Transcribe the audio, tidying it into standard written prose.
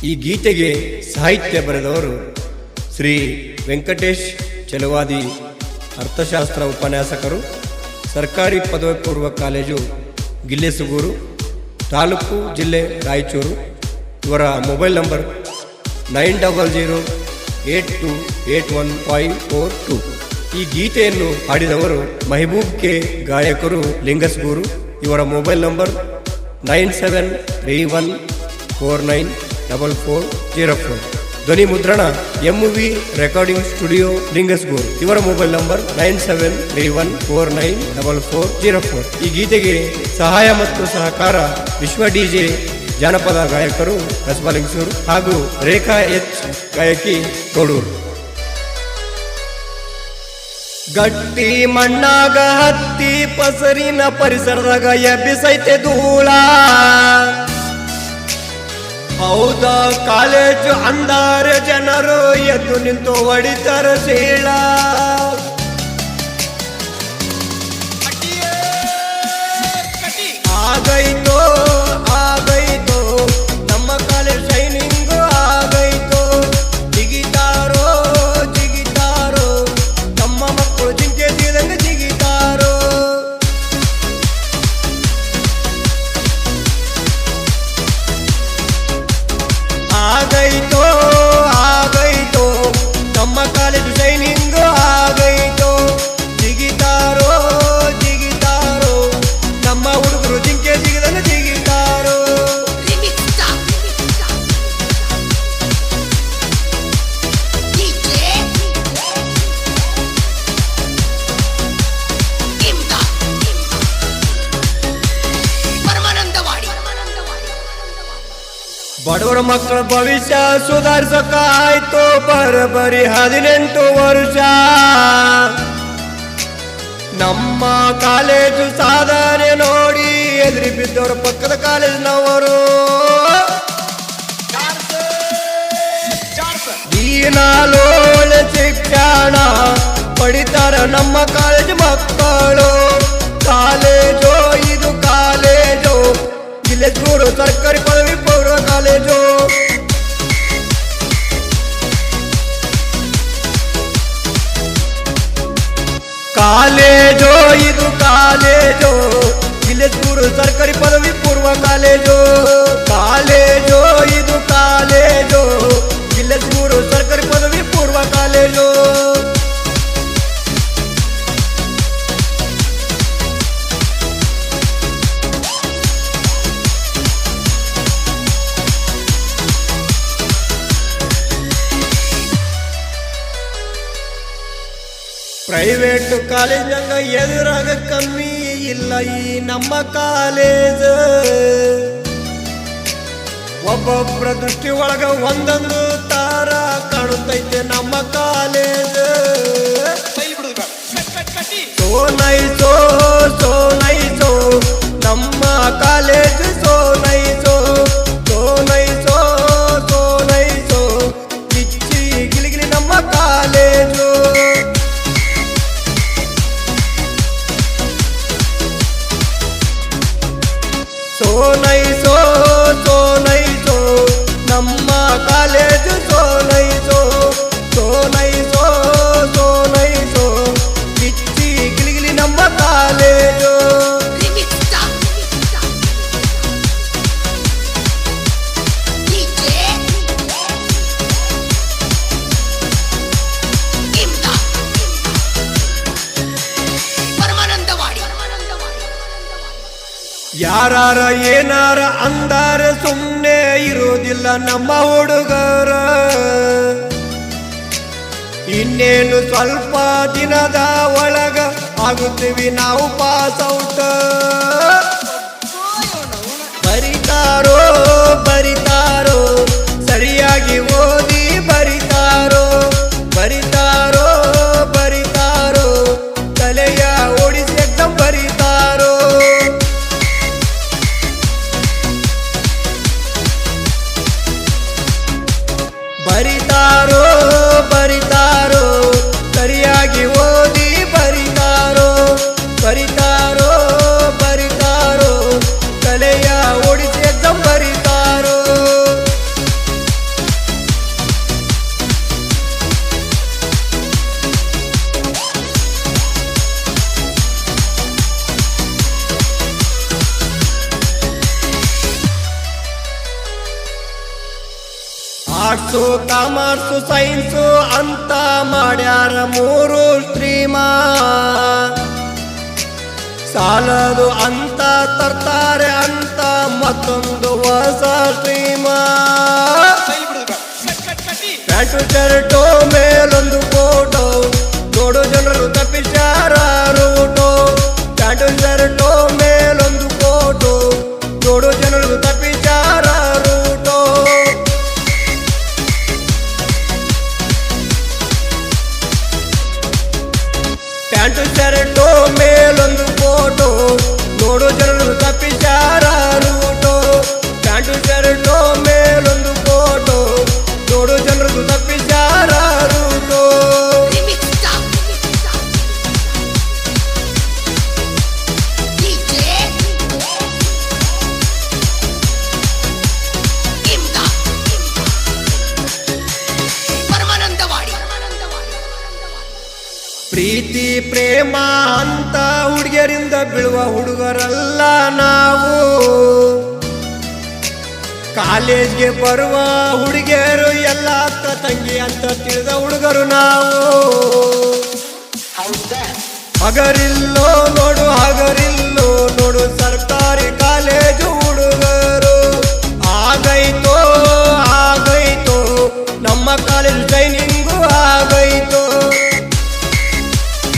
ಈ ಗೀತೆಗೆ ಸಾಹಿತ್ಯ ಬರೆದವರು ಶ್ರೀ ವೆಂಕಟೇಶ್ ಚಲವಾದಿ, ಅರ್ಥಶಾಸ್ತ್ರ ಉಪನ್ಯಾಸಕರು, ಸರ್ಕಾರಿ ಪದವಿ ಪೂರ್ವ ಕಾಲೇಜು ಗಿಲ್ಲೆಸುಗೂರು, ತಾಲೂಕು ಜಿಲ್ಲೆ ರಾಯಚೂರು. ಇವರ ಮೊಬೈಲ್ ನಂಬರ್ 9008281542. ಈ ಗೀತೆಯನ್ನು ಹಾಡಿದವರು ಮೆಹಬೂಬ್ ಕೆ ಗಾಯಕರು ಲಿಂಗಸ್ಗೂರು. ಇವರ ಮೊಬೈಲ್ ನಂಬರ್ 9731494404. ಧ್ವನಿ ಮುದ್ರಣ MV ರೆಕಾರ್ಡಿಂಗ್ ಸ್ಟುಡಿಯೋ ಲಿಂಗಸ್ಗೂರು. ಇವರ ಮೊಬೈಲ್ ನಂಬರ್ 9731494404. ಈ ಗೀತೆಗೆ ಸಹಾಯ ಮತ್ತು ಸಹಕಾರ ವಿಶ್ವ DJ ಜಾನಪದ ಗಾಯಕರು ಕಸಬಲಿಂಗಸೂರು ಹಾಗೂ ರೇಖಾ H ಗಾಯಕಿ ಕೋಡೂರು. ಗಟ್ಟಿ ಮಣ್ಣಾಗ ಹತ್ತಿ ಪಸರಿನ ಪರಿಸರದಾಗ ಎಬ್ಬಿಸೈತೆ ಧೂಳ. ಹೌದ ಕಾಲೇಜು ಅಂದಾರ ಜನರು ಎದ್ದು ನಿಂತು ಹೊಡಿತಾರ ಸೀಳ. ಆಗೈತೋ ಆಗೈತೋ ನಮ್ಮ ಕಾಲೇಜ್ ಶೈನಿಂಗ್ ಆಗೈತೋ. ಜಿಗಿತಾರೋ ಜಿಗಿತಾರೋ ನಮ್ಮ ಮಕ್ಕಳು ಜಿಂಕೆ ಜಿದಂಗ ಜಿಗಿತಾರೋ. ಆಗೈತೋ ಆಗೈತೋ ನಮ್ಮ ಕಾಲೇಜು ಶೈನಿಂಗ್ ಆಗೈತೋ. ಜಿಗಿತಾರೋ ಜಿಗಿತಾರೋ ನಮ್ಮ ಹುಡುಗರು ಜಿಂಕೆ ಜಿಗಿದಂಗ ಜಿಗಿತಾರೋ. ಬಡವರ ಮಕ್ಕಳ ಭವಿಷ್ಯ ಸುಧಾರಿಸಕ ಆಯ್ತು ಬರಬರಿ 18 ವರ್ಷ. ನಮ್ಮ ಕಾಲೇಜು ಸಾಧನೆ ನೋಡಿ ಎದುರಿ ಬಿದ್ದವರ ಪಕ್ಕದ ಕಾಲೇಜಿನವರು. ದೀನಾಲೋಳೆ ಶಿಕ್ಷಣ ಪಡಿತಾರ ನಮ್ಮ ಕಾಲೇಜು ಮಕ್ಕಳು. ಕಾಲೇಜು ಇದು ಕಾಲೇಜು ಗಿಲ್ಲೆಸುಗೂರು ಸರ್ಕಾರಿ ಪದವಿ ಪೂರ್ವ ಕಾಲೇಜು. ಕಾಲೇಜು ಇದು ಕಾಲೇಜು ಗಿಲ್ಲೆಸುಗೂರು ಸರ್ಕಾರಿ ಪದವಿ ಪೂರ್ವ ಕಾಲೇಜು. ಕಾಲೇಜು ಇದು ಕಾಲೇಜು ಗಿಲ್ಲೆಸುಗೂರು ಸರ್ಕಾರಿ ಪದವಿ ಪೂರ್ವ ಕಾಲೇಜು. ಪ್ರೈವೇಟ್ ಕಾಲೇಜಂಗ ಎದುರಾಗ ಕಮ್ಮಿ ಇಲ್ಲ ಈ ನಮ್ಮ ಕಾಲೇಜ್. ಒಬ್ಬೊಬ್ಬರ ದೃಷ್ಟಿ ಒಳಗ ಒಂದೊಂದು ತಾರ ಕಾಣುತ್ತೈತೆ ನಮ್ಮ ಕಾಲೇಜ್. ಸೋನೈಸೋ ಸೋನೈಸೋ ನಮ್ಮ ಕಾಲೇಜ್ ಸೋನೈಸೋ. ಸೋನೈಸೋ ಸೋನೈಸೋ ಕಿಚ್ಚಿ ಗಿಲಿಗಿಲಿ ನಮ್ಮ ಕಾಲೇಜು. ಸೋನೈಸೋ ಸೋನೈಸೋ ನಮ್ಮ ಕಾಲೇಜು ಸೋನೈಸೋ. ಸೋನೈಸೋ ಸೋನೈಸೋ ಕಿಚ್ಚಿ ಗಿಲಿಗಿಲಿ ನಮ್ಮ ಕಾಲೇಜು. ಯಾರಾರ ಏನಾರ ಅಂದಾರ ಸುಮ್ಮನೆ ಇರೋದಿಲ್ಲ ನಮ್ಮ ಹುಡುಗರ. ಇನ್ನೇನು ಸ್ವಲ್ಪ ದಿನದ ಒಳಗ ಆಗುತ್ತೀವಿ ನಾವು ಪಾಸ್ ಔಟ್. ಬರಿತಾರೋ ಬರಿತಾರೋ ಸರಿಯಾಗಿ ಓದಿ ಬರಿತಾರೋ. ಬರಿತಾರೋ ಬರಿತಾರೋ ತಲೆಯ ಓಡಿಸಿ ಎಕ್ದಮ್ ಬರಿತಾರೋ. ಬರಿತಾರೋ ಬರಿತಾರೋ ಸರಿಯಾಗಿ ಓದಿ ಬರಿತಾರೋ. ಬರಿತಾರೋ ಬರಿತಾರೋ ತಲೆಯ ಓಡಿಸಿ ಎಕ್ದಮ್ ಬರಿ ಆರ್ಟ್ಸು ಕಾಮರ್ಸು ಸೈನ್ಸು ಅಂತ ಮಾಡ್ಯಾರ ಮೂರು ಸ್ಟ್ರೀಮ. ಸಾಲದು ಅಂತ ತರ್ತಾರೆ ಅಂತ ಮತ್ತೊಂದು ಹೊಸ ಸ್ಟ್ರೀಮ. ಪ್ಯಾಂಟು ಶರ್ಟು ಮೇಲೊಂದು ಫೋಟೋ ನೋಡು ಜನರು ತಪ್ಪಿಸಾರ ರೂಟೋ. ಪ್ಯಾಂಟು ಶರ್ಟು ಮೇಲೊಂದು ಫೋಟೋ ನೋಡು ಜನರು ತಪ್ಪಿಸಾರ ರೂಟೋ. ಪ್ಯಾಂಟು ಶರ್ಟು ಮೇಲೊಂದು ಫೋಟೋ ನೋಡು ಜನರು ತಪ್ಪಿಸಾರ ರೂಟೋ. ಪ್ಯಾಂಟು ಶರ್ಟು ಮೇಲೊಂದು ಫೋಟೋ ನೋಡು ಜನರು ತಪ್ಪಿಸಾರ ರೂಟೋ. ಪ್ರೀತಿ ಪ್ರೇಮ ಅಂತ ಹುಡುಗಿಯರಿಂದ ಬೀಳುವ ಹುಡುಗರಲ್ಲ ನಾವು. ಕಾಲೇಜ್ಗೆ ಬರುವ ಹುಡುಗಿಯರು ಎಲ್ಲ ಅಕ್ಕ ತಂಗಿ ಅಂತ ತಿಳಿದ ಹುಡುಗರು ನಾವು. ಹಗರಿಲ್ಲೋ ನೋಡ